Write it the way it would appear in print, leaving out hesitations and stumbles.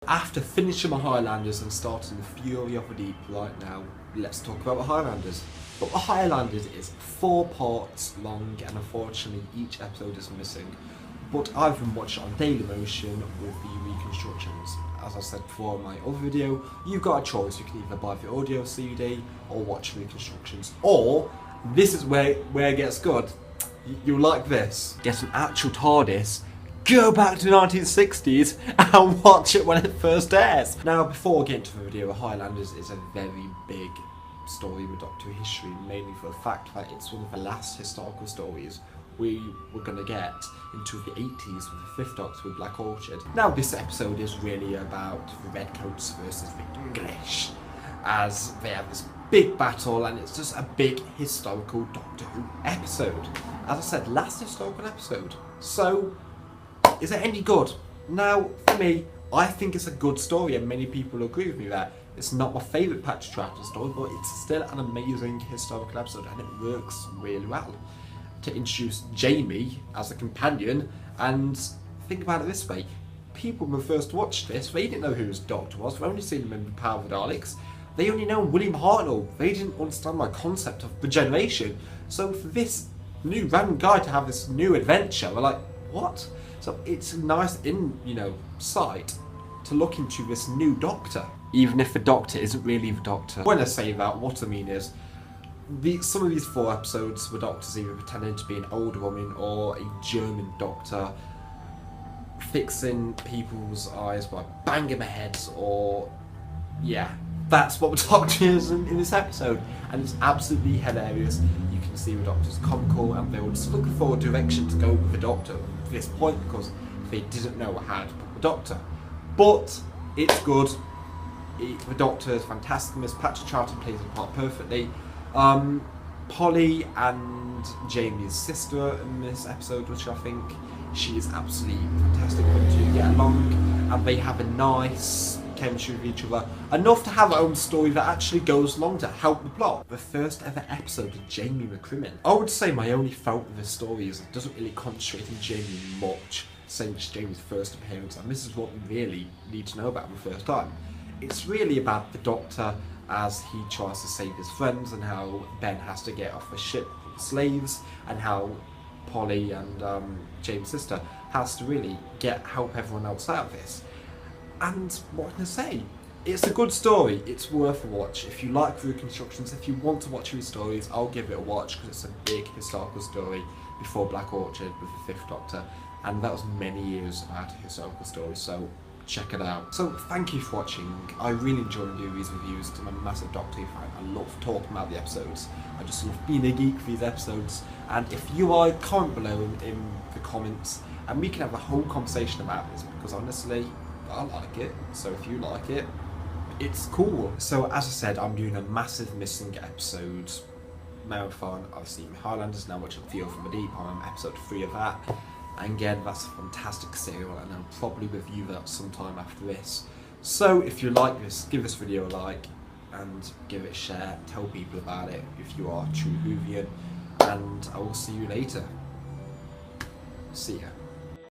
After finishing my Highlanders and starting the Fury of the Deep right now, let's talk about the Highlanders. But the Highlanders is 4 parts long and unfortunately each episode is missing. But I've been watching it on Daily Motion with the reconstructions. As I said before in my other video, you've got a choice. You can either buy the audio CD or watch reconstructions. Or, this is where it gets good. You'll like this. Get an actual TARDIS, go back to the 1960s and watch it when it first airs. Now, before we get into the video, Highlanders is a very big story in Doctor Who history, mainly for the fact that it's one of the last historical stories we were going to get into the 80s with the 5th Doctor with Black Orchid. Now, this episode is really about the Redcoats versus the English, as they have this big battle, and it's just a big historical Doctor Who episode. As I said, last historical episode. So, is it any good? Now, for me, I think it's a good story, and many people agree with me there. It's not my favourite Patrick Troughton story, but it's still an amazing historical episode, and it works really well. To introduce Jamie as a companion, and think about it this way. People when first watched this, they didn't know who his Doctor was. They've only seen him in Power of the Daleks. They only know William Hartnell. They didn't understand my concept of regeneration. So for this new random guy to have this new adventure, we're like, what? So it's a nice sight to look into this new Doctor, even if the Doctor isn't really the Doctor. When I say that, what I mean is, some of these 4 episodes, the Doctor's either pretending to be an old woman or a German Doctor, fixing people's eyes by banging their heads, or that's what the Doctor is in this episode, and it's absolutely hilarious. You can see the Doctor's comical, and they were just looking for a direction to go with the Doctor at this point because they didn't know how to put the Doctor. But it's good. The Doctor is fantastic. Miss Patrick Troughton plays the part perfectly. Polly and Jamie's sister in this episode, which I think she is absolutely fantastic when to get along, and they have a nice chemistry with each other, enough to have their own story that actually goes along to help the plot. The first ever episode of Jamie McCrimmon. I would say my only fault with the story is it doesn't really concentrate on Jamie much since Jamie's first appearance, and this is what we really need to know about him the first time. It's really about the Doctor as he tries to save his friends, and how Ben has to get off the ship with the slaves, and how Polly and James' sister has to really help everyone else out of this. And what can I say? It's a good story. It's worth a watch. If you like reconstructions, if you want to watch these stories, I'll give it a watch because it's a big historical story before Black Orchid with the 5th Doctor, and that was many years about a historical story. So check it out. So thank you for watching. I really enjoy doing these reviews. I'm a massive Doctor Who fan. I love talking about the episodes. I just love being a geek for these episodes. And if you are, comment below in the comments, and we can have a whole conversation about this, because honestly, I like it. So if you like it, it's cool. So as I said, I'm doing a massive missing episodes marathon. I've seen Highlanders, now watching Fury from the Deep. I'm on episode 3 of that. And again, that's a fantastic serial, and I'll probably review that sometime after this. So if you like this, give this video a like, and give it a share, tell people about it if you are a true Whovian, and I will see you later. See ya.